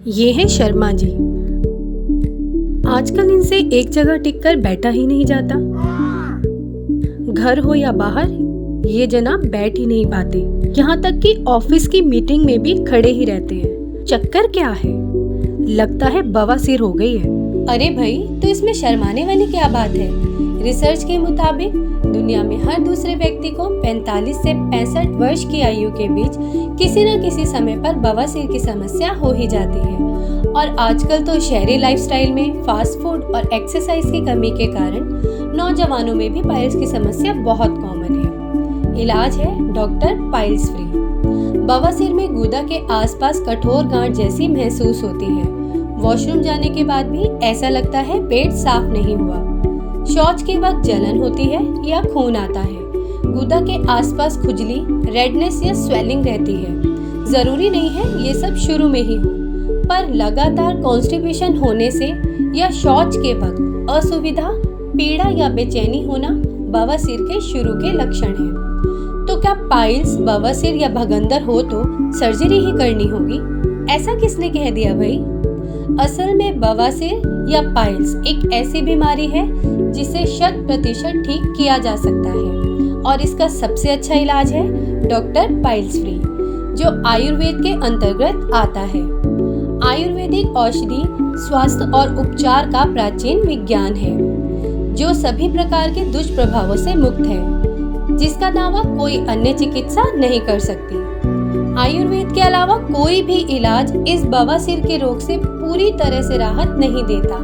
ये हैं शर्मा जी। आजकल इनसे एक जगह टिककर बैठा ही नहीं जाता। घर हो या बाहर, ये जनाब बैठ ही नहीं पाते। यहाँ तक कि ऑफिस की मीटिंग में भी खड़े ही रहते हैं। चक्कर क्या है? लगता है बवासीर हो गई है। अरे भाई, तो इसमें शर्माने वाली क्या बात है? रिसर्च के मुताबिक दुनिया में हर दूसरे व्यक्ति को 45 से 65 वर्ष की आयु के बीच किसी न किसी समय पर बवासीर की समस्या हो ही जाती है। और आजकल तो शहरी लाइफस्टाइल में फास्ट फूड और एक्सरसाइज की कमी के कारण नौजवानों में भी पाइल्स की समस्या बहुत कॉमन है। इलाज है डॉक्टर पाइल्स फ्री। बवासीर में गुदा के आसपास कठोर गांठ जैसी महसूस होती है। वॉशरूम जाने के बाद भी ऐसा लगता है पेट साफ नहीं हुआ। शौच के वक्त जलन होती है या खून आता है। गुदा के आसपास खुजली, रेडनेस या स्वेलिंग रहती है। जरूरी नहीं है ये सब शुरू में ही हो, पर लगातार कॉन्स्टिपेशन होने से या शौच के वक्त असुविधा, पीड़ा या बेचैनी होना बवासीर के शुरू के लक्षण हैं। तो क्या पाइल्स, बवासीर या भगंदर हो तो सर्जरी ही करनी होगी? ऐसा किसने कह दिया भाई? असल में बवासीर या पाइल्स एक ऐसी बीमारी है जिसे 100% ठीक किया जा सकता है, और इसका सबसे अच्छा इलाज है डॉक्टर पाइल्स फ्री, जो आयुर्वेद के अंतर्गत आता है। आयुर्वेदिक औषधि स्वास्थ्य और उपचार का प्राचीन विज्ञान है, जो सभी प्रकार के दुष्प्रभावों से मुक्त है, जिसका दावा कोई अन्य चिकित्सा नहीं कर सकती। आयुर्वेद के अलावा कोई भी इलाज इस बवासीर के रोग से पूरी तरह से राहत नहीं देता।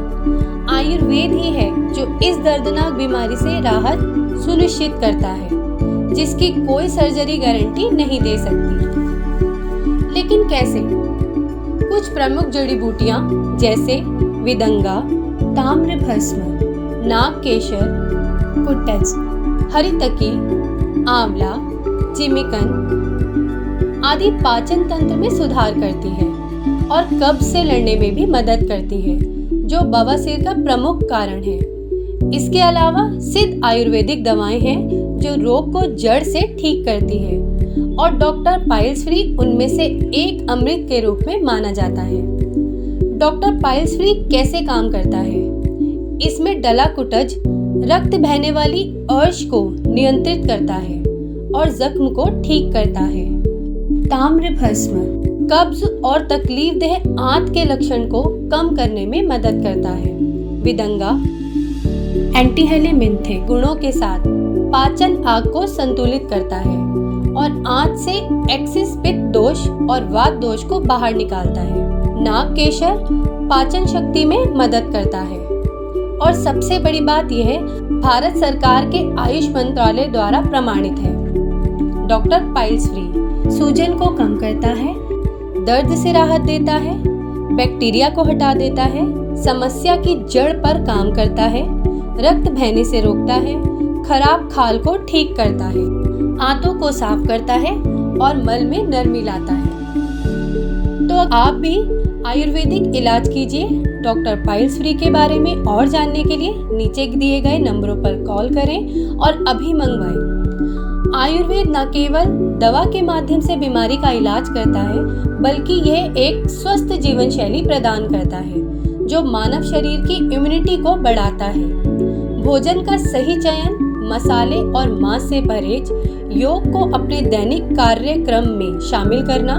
आयुर्वेद ही है जो इस दर्दनाक बीमारी से राहत सुनिश्चित करता है, जिसकी कोई सर्जरी गारंटी नहीं दे सकती। लेकिन कैसे? कुछ प्रमुख जड़ी बूटियां जैसे विदंगा, ताम्रभस्म, नागकेशर, कुटज, हरितकी, आंवला, जिमीकंद आदि पाचन तंत्र में सुधार करती है और कब्ज से लड़ने में भी मदद करती है, जो बवासीर का प्रमुख कारण है। इसके अलावा सिद्ध आयुर्वेदिक दवाएं हैं जो रोग को जड़ से ठीक करती है, और डॉक्टर पाइल्स फ्री उनमें से एक अमृत के रूप में माना जाता है। डॉक्टर पाइल्स फ्री कैसे काम करता है? इसमें डला कुटज रक्त बहने वाली अर्श को नियंत्रित करता है और जख्म को ठीक करता है। ताम्रभस्म कब्ज और तकलीफ देह आंत के लक्षण को कम करने में मदद करता है। विदंगा एंटीहेलेमिन्थे गुणों के साथ पाचन आग को संतुलित करता है और आंत से एक्सिस पित्त दोष और वात दोष को बाहर निकालता है। नागकेशर पाचन शक्ति में मदद करता है, और सबसे बड़ी बात यह है, भारत सरकार के आयुष मंत्रालय द्वारा प्रमाणित है। डॉक्टर पाइल्स फ्री सूजन को कम करता है, दर्द से राहत देता है, बैक्टीरिया को हटा देता है, समस्या की जड़ पर काम करता है, रक्त बहने से रोकता है, खराब खाल को ठीक करता है, आंतों को साफ करता है और मल में नरमी लाता है। तो आप भी आयुर्वेदिक इलाज कीजिए। डॉक्टर पाइल्स फ्री के बारे में और जानने के लिए नीचे दिए गए नंबरों पर कॉल करें और अभी मंगवाएं। आयुर्वेद न केवल दवा के माध्यम से बीमारी का इलाज करता है, बल्कि यह एक स्वस्थ जीवन शैली प्रदान करता है, जो मानव शरीर की इम्यूनिटी को बढ़ाता है। भोजन का सही चयन, मसाले और मांस से परहेज, योग को अपने दैनिक कार्यक्रम में शामिल करना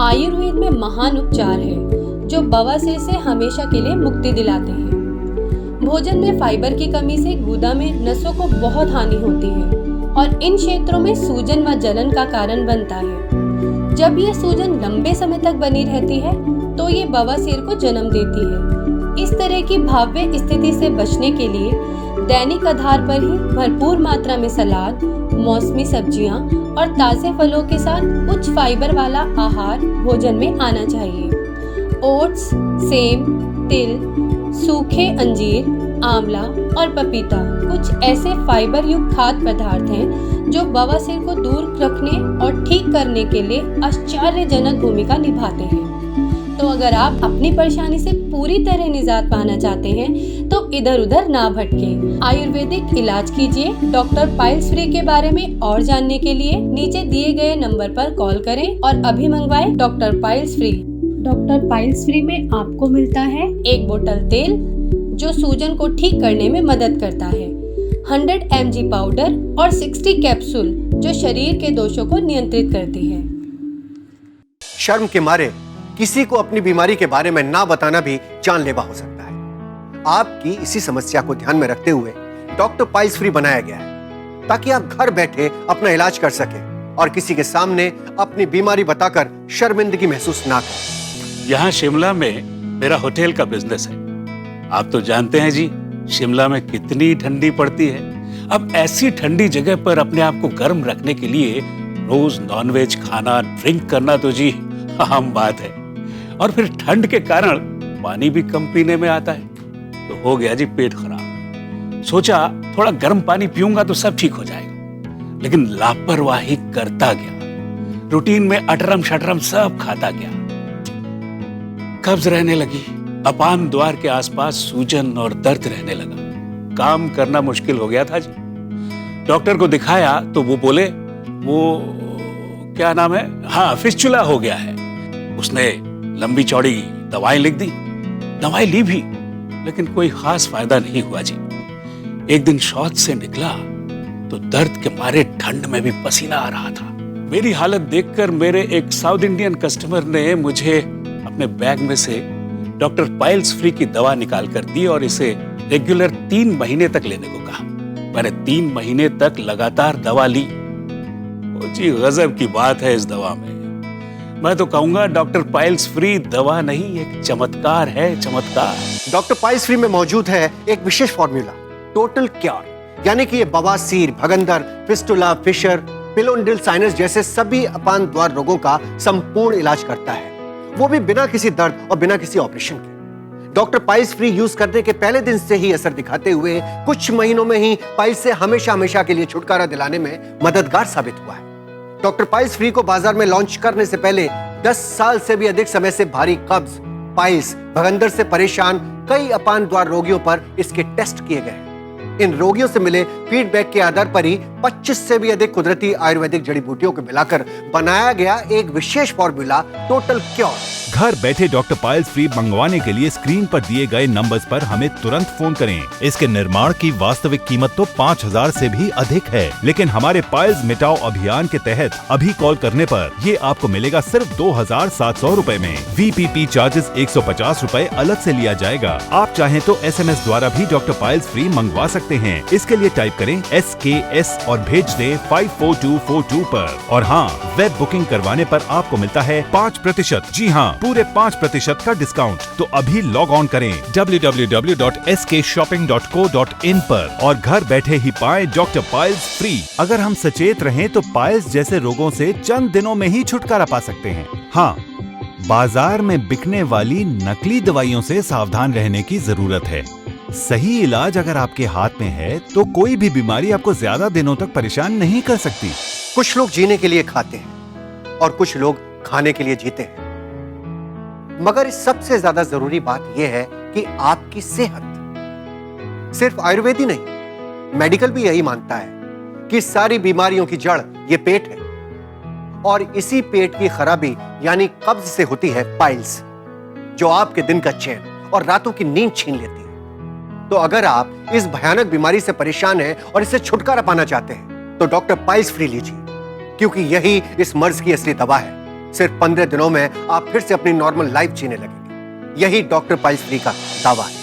आयुर्वेद में महान उपचार है, जो बवासीर से हमेशा के लिए मुक्ति दिलाते हैं। भोजन में फाइबर की कमी से गुदा में नसों को बहुत हानि होती है और इन क्षेत्रों में सूजन व जलन का कारण बनता है। जब ये सूजन लंबे समय तक बनी रहती है तो ये बवासीर को जन्म देती है। इस तरह की भव्य स्थिति से बचने के लिए दैनिक आधार पर ही भरपूर मात्रा में सलाद, मौसमी सब्जियां और ताजे फलों के साथ उच्च फाइबर वाला आहार भोजन में आना चाहिए। ओट्स, सेब, तिल, सूखे अंजीर, आंवला और पपीता कुछ ऐसे फाइबर युक्त खाद्य पदार्थ हैं जो बवासीर को दूर रखने और ठीक करने के लिए आश्चर्यजनक भूमिका निभाते हैं। तो अगर आप अपनी परेशानी से पूरी तरह निजात पाना चाहते हैं तो इधर उधर ना भटके, आयुर्वेदिक इलाज कीजिए। डॉक्टर पाइल्स फ्री के बारे में और जानने के लिए नीचे दिए गए नंबर पर कॉल करें और अभी मंगवाएं doctor piles free. Doctor piles free में आपको मिलता है एक बोतल तेल जो सूजन को ठीक करने में मदद करता है, 100 mg पाउडर और 60 कैप्सूल जो शरीर के दोषों को नियंत्रित करती है। शर्म के मारे किसी को अपनी बीमारी के बारे में ना बताना भी जानलेवा हो सकता है। आपकी इसी समस्या को ध्यान में रखते हुए डॉक्टर पाइल्स फ्री बनाया गया है ताकि आप घर बैठे अपना इलाज कर सकें और किसी के सामने अपनी बीमारी बताकर शर्मिंदगी महसूस ना करें। यहाँ शिमला में मेरा होटल का बिजनेस है। आप तो जानते हैं जी, शिमला में कितनी ठंडी पड़ती है। अब ऐसी ठंडी जगह पर अपने आप को गर्म रखने के लिए रोज नॉनवेज खाना, ड्रिंक करना तो जी आम बात है। और फिर ठंड के कारण पानी भी कम पीने में आता है, तो हो गया जी पेट खराब। सोचा थोड़ा गर्म पानी पीऊंगा तो सब ठीक हो जाएगा, लेकिन लापरवाही करता गया। रूटीन में अटरम शटरम सब खाता गया। कब्ज रहने लगी, अपान द्वार के आसपास सूजन और दर्द रहने लगा। काम करना मुश्किल हो गया था जी। डॉक्टर को दिखाया तो वो बोले वो क्या नाम है, हाँ फिस्चुला हो गया है। उसने लंबी चौड़ी दवाएं लिख दी। दवाई ली भी, लेकिन कोई खास फायदा नहीं हुआ जी। एक दिन शौच से निकला तो दर्द के मारे ठंड में भी पसीना आ रहा था। मेरी हालत देखकर मेरे एक साउथ इंडियन कस्टमर ने मुझे अपने बैग में से डॉक्टर पाइल्स फ्री की दवा निकाल कर दी और इसे रेगुलर 3 महीने तक लेने को कहा। मैंने 3 महीने तक लगातार दवा ली। जी गजब की बात है इस दवा में। मैं तो कहूंगा डॉक्टर पाइल्स फ्री दवा नहीं, एक चमत्कार है, चमत्कार। डॉक्टर पाइल्स फ्री में मौजूद है एक विशेष फॉर्मूला, टोटल क्योर, यानी कि ये बवासीर, भगंदर, फिस्टुला, फिशर, पिलोन्डिल साइनस जैसे सभी अपान द्वार रोगों का संपूर्ण इलाज करता है, वो भी बिना किसी दर्द और बिना किसी ऑपरेशन के। डॉक्टर पाइल्स फ्री यूज करने के पहले दिन से ही असर दिखाते हुए कुछ महीनों में ही पाइल्स से हमेशा हमेशा के लिए छुटकारा दिलाने में मददगार साबित हुआ है। डॉक्टर पाइल्स फ्री को बाजार में लॉन्च करने से पहले 10 साल से भी अधिक समय से भारी कब्ज, पाइल्स, भगंदर से परेशान कई अपान द्वार रोगियों पर इसके टेस्ट किए गए। इन रोगियों से मिले फीडबैक के आधार पर ही 25 से भी अधिक कुदरती आयुर्वेदिक जड़ी बूटियों को मिलाकर बनाया गया एक विशेष फॉर्मूला, टोटल क्योर। घर बैठे डॉक्टर पाइल्स फ्री मंगवाने के लिए स्क्रीन पर दिए गए नंबर्स पर हमें तुरंत फोन करें। इसके निर्माण की वास्तविक कीमत तो 5000 से भी अधिक है, लेकिन हमारे पाइल्स मिटाओ अभियान के तहत अभी कॉल करने पर ये आपको मिलेगा सिर्फ 2700 रुपए में। VPP चार्जेस 150 रुपए अलग से लिया जाएगा। आप चाहें तो SMS द्वारा भी डॉक्टर पाइल्स फ्री मंगवा सकते हैं। इसके लिए टाइप करें SKS और भेज दें 54242 पर। और हाँ, वेब बुकिंग करवाने पर आपको मिलता है 5%, जी हाँ, पूरे 5% का डिस्काउंट। तो अभी लॉग ऑन करें www.skShopping.co.in पर और घर बैठे ही पाएं डॉक्टर पाइल्स फ्री। अगर हम सचेत रहें तो पाइल्स जैसे रोगों से चंद दिनों में ही छुटकारा पा सकते हैं। हाँ, बाजार में बिकने वाली नकली दवाइयों से सावधान रहने की जरूरत है। सही इलाज अगर आपके हाथ में है तो कोई भी बीमारी आपको ज्यादा दिनों तक परेशान नहीं कर सकती। कुछ लोग जीने के लिए खाते हैं और कुछ लोग खाने के लिए जीते हैं, मगर इस सबसे ज्यादा जरूरी बात यह है कि आपकी सेहत। सिर्फ आयुर्वेदी नहीं, मेडिकल भी यही मानता है कि सारी बीमारियों की जड़ ये पेट है और इसी पेट की खराबी यानी कब्ज से होती है पाइल्स, जो आपके दिन का चैन और रातों की नींद छीन लेती है। तो अगर आप इस भयानक बीमारी से परेशान हैं और इससे छुटकारा पाना चाहते हैं तो डॉक्टर पाइल्स फ्री लीजिए, क्योंकि यही इस मर्ज की असली दवा है। सिर्फ 15 दिनों में आप फिर से अपनी नॉर्मल लाइफ जीने लगेंगे। यही डॉक्टर पाइल्स फ्री का दावा है।